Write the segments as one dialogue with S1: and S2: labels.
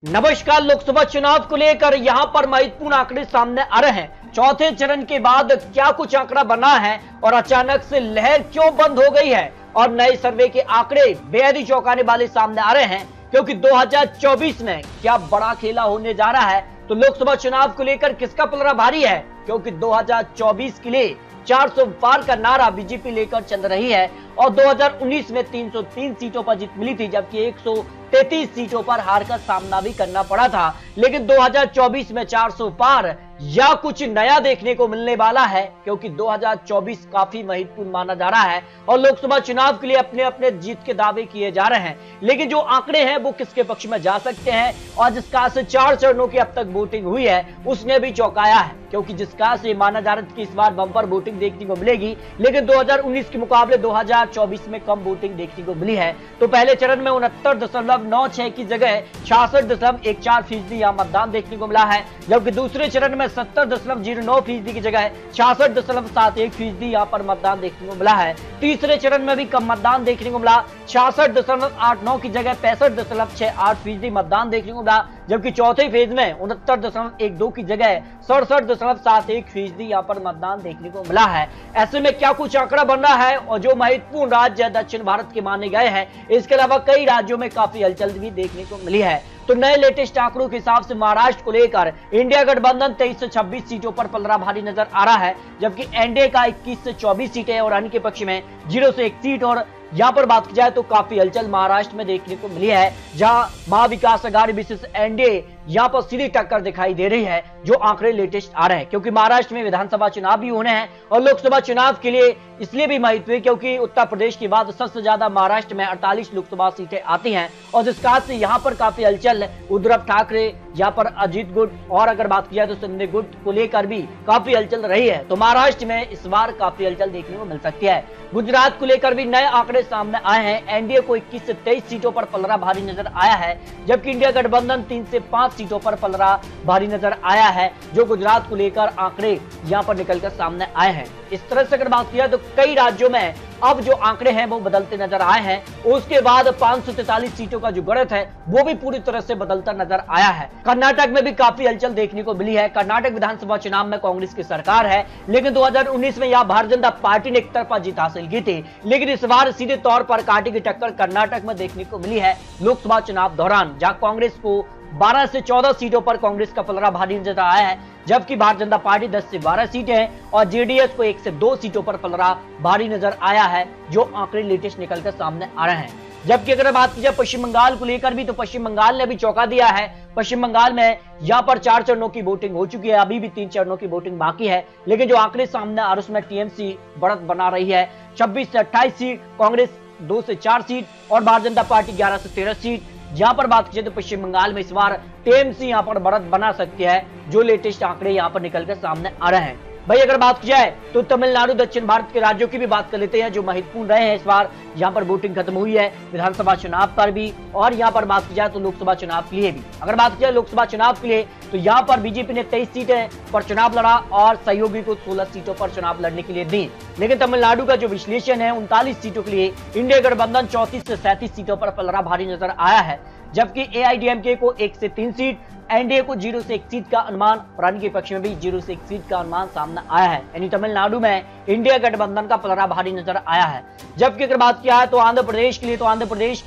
S1: नमस्कार। लोकसभा चुनाव को लेकर यहां पर महत्वपूर्ण आंकड़े सामने आ रहे हैं। चौथे चरण के बाद क्या कुछ आंकड़ा बना है और अचानक से लहर क्यों बंद हो गई है और नए सर्वे के आंकड़े बेहद ही चौंकाने वाले सामने आ रहे हैं, क्योंकि 2024 में क्या बड़ा खेला होने जा रहा है। तो लोकसभा चुनाव को लेकर किसका पलड़ा भारी है, क्योंकि 2024 के लिए 400 पार का नारा बीजेपी लेकर चल रही है और 2019 में 303 सीटों पर जीत मिली थी, जबकि 133 सीटों पर हार का सामना भी करना पड़ा था। लेकिन 2024 में 400 पार या कुछ नया देखने को मिलने वाला है, क्योंकि 2024 काफी महत्वपूर्ण माना जा रहा है और लोकसभा चुनाव के लिए अपने अपने जीत के दावे किए जा रहे हैं। लेकिन जो आंकड़े हैं वो किसके पक्ष में जा सकते हैं और जिसका से 4 चरणों की अब तक वोटिंग हुई है उसने भी चौंकाया है, क्योंकि जिसका से माना जा रहा है कि इस बार बम्पर वोटिंग देखने को मिलेगी। लेकिन 2019 के मुकाबले 2024 में कम वोटिंग देखने को मिली है। तो पहले चरण में 69.96 की जगह 66.14% यहां मतदान देखने को मिला है, जबकि दूसरे चरण में 70.09% की जगह 66.71% यहां पर मतदान देखने को मिला है। तीसरे चरण में भी कम मतदान देखने को मिला, 66.89 की जगह 65.68% मतदान देखने को मिला, जबकि चौथे फेज में 69.12 की जगह 67.71% यहां पर मतदान देखने को मिला है। ऐसे में क्या कुछ आंकड़ा बन रहा है और जो महत्वपूर्ण राज्य दक्षिण भारत के माने गए हैं, इसके अलावा कई राज्यों में काफी हलचल भी देखने को मिली है। तो नए लेटेस्ट आंकड़ों के हिसाब से महाराष्ट्र को लेकर इंडिया गठबंधन 23 से 26 सीटों पर पलड़ा भारी नजर आ रहा है, जबकि एनडीए का 21 से 24 सीटें और अन्य के पक्ष में 0 से 1 सीट। और यहां पर बात की जाए तो काफी हलचल महाराष्ट्र में देखने को मिली है, जहां महाविकास अघाड़ी विशेष एनडीए यहां पर सीधी टक्कर दिखाई दे रही है। जो आंकड़े लेटेस्ट आ रहे हैं, क्योंकि महाराष्ट्र में विधानसभा चुनाव भी होने हैं और लोकसभा चुनाव के लिए इसलिए भी महत्व है क्योंकि उत्तर प्रदेश के बाद सबसे ज्यादा महाराष्ट्र में 48 लोकसभा सीटें आती हैं और जिस कारण से यहाँ पर काफी हलचल उद्धव ठाकरे, यहाँ पर अजीत गुट और अगर बात की जाए तो संजय गुट को लेकर भी काफी हलचल रही है। तो महाराष्ट्र में इस बार काफी हलचल देखने को मिल सकती है। गुजरात को लेकर भी नए आंकड़े सामने आए हैं। एनडीए को 21 से 23 सीटों पर पलड़ा भारी नजर आया है, जबकि इंडिया गठबंधन 3 से 5 सीटों पर पलड़ा भारी नजर आया है। जो गुजरात को लेकर आंकड़े यहाँ पर निकलकर सामने आए हैं। इस तरह से अगर बात किया तो कई राज्यों में अब जो आंकड़े हैं वो बदलते नजर आए हैं। उसके बाद 543 सीटों का जो गणित है वो भी पूरी तरह से बदलता नजर आया है। कर्नाटक में भी काफी हलचल देखने को मिली है। कर्नाटक विधानसभा चुनाव में कांग्रेस की सरकार है, लेकिन 2019 में यहाँ भारतीय जनता पार्टी ने एक तरफा जीत हासिल की थी। लेकिन इस बार सीधे तौर पर कांटे की टक्कर कर्नाटक में देखने को मिली है लोकसभा चुनाव दौरान, जहां कांग्रेस को 12 से 14 सीटों पर कांग्रेस का पलड़ा भारी नजर आया है, जबकि भारतीय जनता पार्टी 10 से 12 सीटें और जेडीएस को 1 से 2 सीटों पर पलड़ा भारी नजर आया है। जो आंकड़े लेटेस्ट निकलकर सामने आ रहे हैं। जबकि अगर बात की जाए पश्चिम बंगाल को लेकर भी, तो पश्चिम बंगाल ने भी चौंका दिया है। पश्चिम बंगाल में यहाँ पर 4 चरणों की वोटिंग हो चुकी है, अभी भी 3 चरणों की वोटिंग बाकी है। लेकिन जो आंकड़े सामने आ रहे उसमें टीएमसी बढ़त बना रही है। 26 से 28 सीट, कांग्रेस 2 से 4 सीट और भारतीय जनता पार्टी 11 से 13 सीट। जहां पर बात की तो पश्चिम बंगाल में इस बार टीएमसी यहां पर बढ़त बना सकती है। जो लेटेस्ट आंकड़े यहां पर निकलकर सामने आ रहे हैं। भाई अगर बात की जाए तो तमिलनाडु, दक्षिण भारत के राज्यों की भी बात कर लेते हैं जो महत्वपूर्ण रहे हैं। इस बार यहाँ पर वोटिंग खत्म हुई है विधानसभा चुनाव पर भी और यहाँ पर बात की जाए तो लोकसभा चुनाव के लिए भी। अगर बात की जाए लोकसभा चुनाव के लिए तो यहाँ पर बीजेपी ने 23 सीटें पर चुनाव लड़ा और सहयोगी को 16 सीटों पर चुनाव लड़ने के लिए दी। लेकिन तमिलनाडु का जो विश्लेषण है 39 सीटों के लिए इंडिया गठबंधन 34 से 37 सीटों पर पलड़ा भारी नजर आया है, जबकि एआईडीएमके को 1 से 3 सीट, एनडीए को 0 से 1 सीट का अनुमान और अन्य के पक्ष में भी 0 से 1 सीट का अनुमान सामने आया है। यानी तमिलनाडु में इंडिया गठबंधन का पलड़ा भारी नजर आया है। जबकि अगर बात किया है तो आंध्र प्रदेश के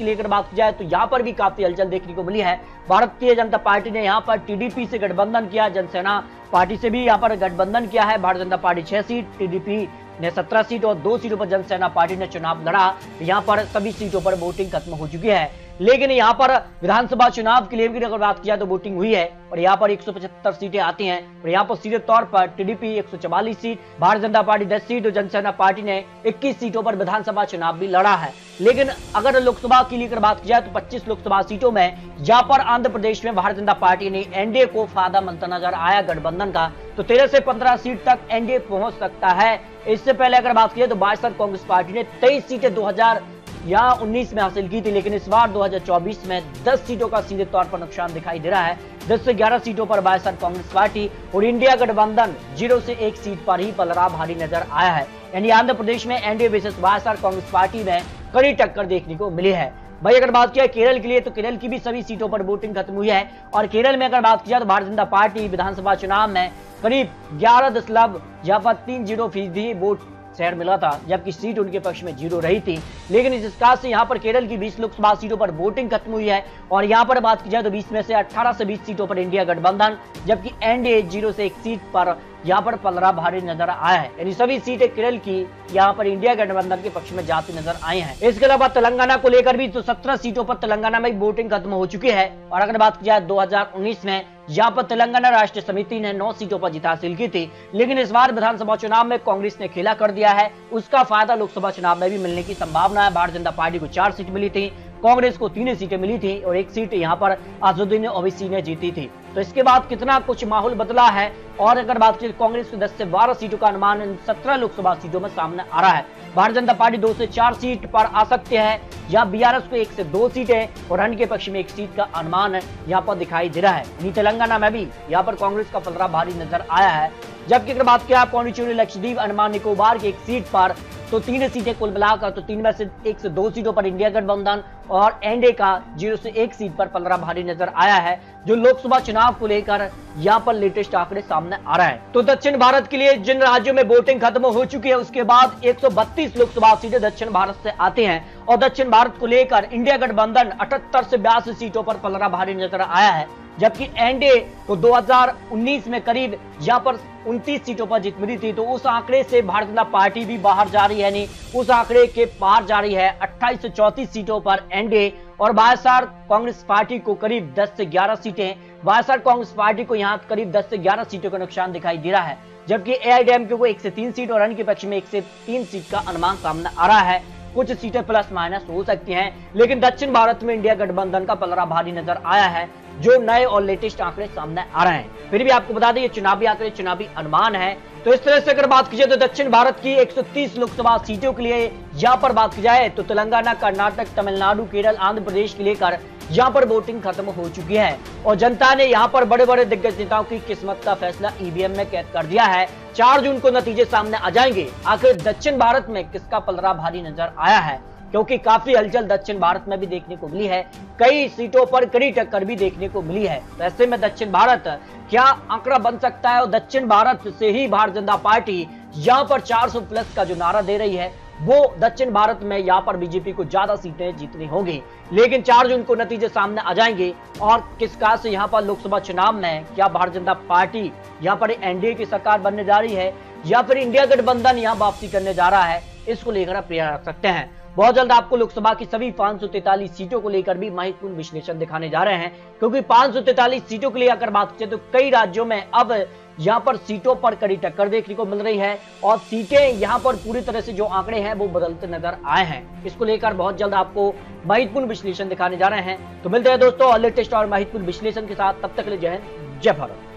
S1: लिए अगर बात की जाए तो यहाँ पर भी काफी हलचल देखने को मिली है। भारतीय जनता पार्टी ने यहाँ पर टीडीपी से गठबंधन किया, जनसेना पार्टी से भी यहाँ पर गठबंधन किया है। Bharatiya Janata party 6 seat, TDP ने 17 सीट और 2 सीटों पर जनसेना पार्टी ने चुनाव लड़ा। यहाँ पर सभी सीटों पर वोटिंग खत्म हो चुकी है। लेकिन यहाँ पर विधानसभा चुनाव के लिए भी अगर बात किया तो वोटिंग हुई है और यहाँ पर 175 सीटें आती हैं और यहाँ पर सीधे तौर पर TDP 144 seat, Bharatiya Janata party 10 seat और जनसेना पार्टी ने 21 सीटों पर विधानसभा चुनाव भी लड़ा है। लेकिन अगर लोकसभा के लिए अगर बात की जाए तो 25 लोकसभा सीटों में यहाँ पर आंध्र प्रदेश में भारतीय जनता पार्टी ने एनडीए को फायदा मिलता नजर आया गठबंधन का, तो 13 से 15 सीट तक एनडीए पहुंच सकता है। इससे पहले अगर बात की जाए तो 22 कांग्रेस पार्टी ने 23 सीटें 2019 में हासिल की थी, लेकिन इस बार 2024 में 10 सीटों का सीधे तौर पर नुकसान दिखाई दे रहा है। 10 से 11 सीटों पर वायएसआर कांग्रेस पार्टी और इंडिया गठबंधन 0 से 1 सीट पर ही पलड़ा भारी नजर आया है। यानी आंध्र प्रदेश में NDA versus YSR Congress party में कड़ी टक्कर देखने को मिली है। भाई अगर बात किया केरल के लिए तो केरल की भी सभी सीटों पर वोटिंग खत्म हुई है और केरल में अगर बात किया तो भारतीय जनता पार्टी विधानसभा चुनाव में करीब 11.30% वोट शेयर मिला था, जबकि सीट उनके पक्ष में 0 रही थी। लेकिन इस हिसाब से यहाँ पर केरल की 20 लोकसभा सीटों पर वोटिंग खत्म हुई है और यहाँ पर बात की जाए तो 20 में से 18 से 20 सीटों पर इंडिया गठबंधन, जबकि एनडीए 0 से 1 सीट पर यहाँ पर पलड़ा भारी नजर आया है। यानी सभी सीटें केरल की यहाँ पर इंडिया गठबंधन के पक्ष में जाती नजर आई हैं। इसके अलावा तेलंगाना को लेकर भी तो 17 सीटों पर तेलंगाना में वोटिंग खत्म हो चुकी है और अगर बात की जाए 2019 में यहाँ पर तेलंगाना राष्ट्र समिति ने 9 सीटों पर जीत हासिल की थी, लेकिन इस बार विधानसभा चुनाव में कांग्रेस ने खेला कर दिया है। उसका फायदा लोकसभा चुनाव में भी मिलने की संभावना है। भारतीय जनता पार्टी को 4 सीट मिली थी, कांग्रेस को 3 सीटें मिली थी और 1 सीट यहाँ पर अजहरुद्दीन ओवैसी ने जीती थी। तो इसके बाद कितना कुछ माहौल बदला है और अगर बात की कांग्रेस को 10 से 12 सीटों का अनुमान इन 17 लोकसभा सीटों में सामने आ रहा है। भारतीय जनता पार्टी 2 से 4 सीट पर आ सकती है या बीआरएस को 1 से 2 सीटें और अन्य के पक्ष में 1 सीट का अनुमान यहाँ पर दिखाई दे रहा है। तेलंगाना में भी यहाँ पर कांग्रेस का पलड़ा भारी नजर आया है, जबकि अगर बात किया पौंडीचेरी, लक्षद्वीप, अंडमान निकोबार की 1 सीट पर तो 3 सीटें कुल मिलाकर तो 3 में से 1 से 2 सीटों पर इंडिया गठबंधन और एनडीए का 0 से 1 सीट पर पलड़ा भारी नजर आया है, जो लोकसभा चुनाव को लेकर यहाँ पर लेटेस्ट आंकड़े सामने आ रहा है। तो दक्षिण भारत के लिए जिन राज्यों में वोटिंग खत्म हो चुकी है उसके बाद 132 लोकसभा सीटें दक्षिण भारत से आती हैं और दक्षिण भारत को लेकर इंडिया गठबंधन 78 से 82 सीटों पर पलड़ा भारी नजर आया है, जबकि एनडीए को 2019 में करीब यहाँ पर 29 सीटों पर जीत मिली थी। तो उस आंकड़े से भारतीय जनता पार्टी भी बाहर जा रही है, नहीं उस आंकड़े के बाहर जा रही है। 28 से 34 सीटों पर एनडीए और वाईएसआर कांग्रेस पार्टी को करीब 10 से 11 सीटें, वाईएसआर कांग्रेस पार्टी को यहाँ करीब 10 से 11 सीटों का नुकसान दिखाई दे रहा है, जबकि एआईएडीएमके को 1 से 3 सीट और अन्य के पक्ष में 1 से 3 सीट का अनुमान सामने आ रहा है। कुछ सीटें प्लस माइनस हो सकती हैं, लेकिन दक्षिण भारत में इंडिया गठबंधन का पलड़ा भारी नजर आया है, जो नए और लेटेस्ट आंकड़े सामने आ रहे हैं। फिर भी आपको बता दें ये चुनावी आंकड़े, चुनावी अनुमान है। तो इस तरह से अगर बात की जाए तो दक्षिण भारत की 130 लोकसभा सीटों के लिए यहाँ पर बात की जाए तो तेलंगाना, कर्नाटक, तमिलनाडु, केरल, आंध्र प्रदेश के लेकर यहाँ पर वोटिंग खत्म हो चुकी है और जनता ने यहाँ पर बड़े बड़े दिग्गज नेताओं की किस्मत का फैसला ईवीएम में कैद कर दिया है। 4 जून को नतीजे सामने आ जाएंगे। आखिर दक्षिण भारत में किसका पलड़ा भारी नजर आया है, क्योंकि काफी हलचल दक्षिण भारत में भी देखने को मिली है, कई सीटों पर कड़ी टक्कर भी देखने को मिली है। तो ऐसे में दक्षिण भारत क्या आंकड़ा बन सकता है और दक्षिण भारत से ही भारतीय जनता पार्टी यहाँ पर 400 प्लस का जो नारा दे रही है वो दक्षिण भारत में यहाँ पर बीजेपी को ज्यादा सीटें जीतनी होगी। लेकिन 4 जून को नतीजे सामने आ जाएंगे और किस प्रकार से यहाँ पर लोकसभा चुनाव में क्या भारतीय जनता पार्टी यहाँ पर एनडीए की सरकार बनने जा रही है या फिर इंडिया गठबंधन यहाँ वापसी करने जा रहा है, इसको लेकर आप प्रयास रख सकते हैं। बहुत जल्द आपको लोकसभा की सभी 543 सीटों को लेकर भी महत्वपूर्ण विश्लेषण दिखाने जा रहे हैं, क्योंकि 543 सीटों के लिए अगर बात करें तो कई राज्यों में अब यहाँ पर सीटों पर कड़ी टक्कर देखने को मिल रही है और सीटें यहाँ पर पूरी तरह से जो आंकड़े हैं वो बदलते नजर आए हैं। इसको लेकर बहुत जल्द आपको महत्वपूर्ण विश्लेषण दिखाने जा रहे हैं। तो मिलते हैं दोस्तों लेटेस्ट और महत्वपूर्ण विश्लेषण के साथ, तब तक के लिए जय हिंद, जय भारत।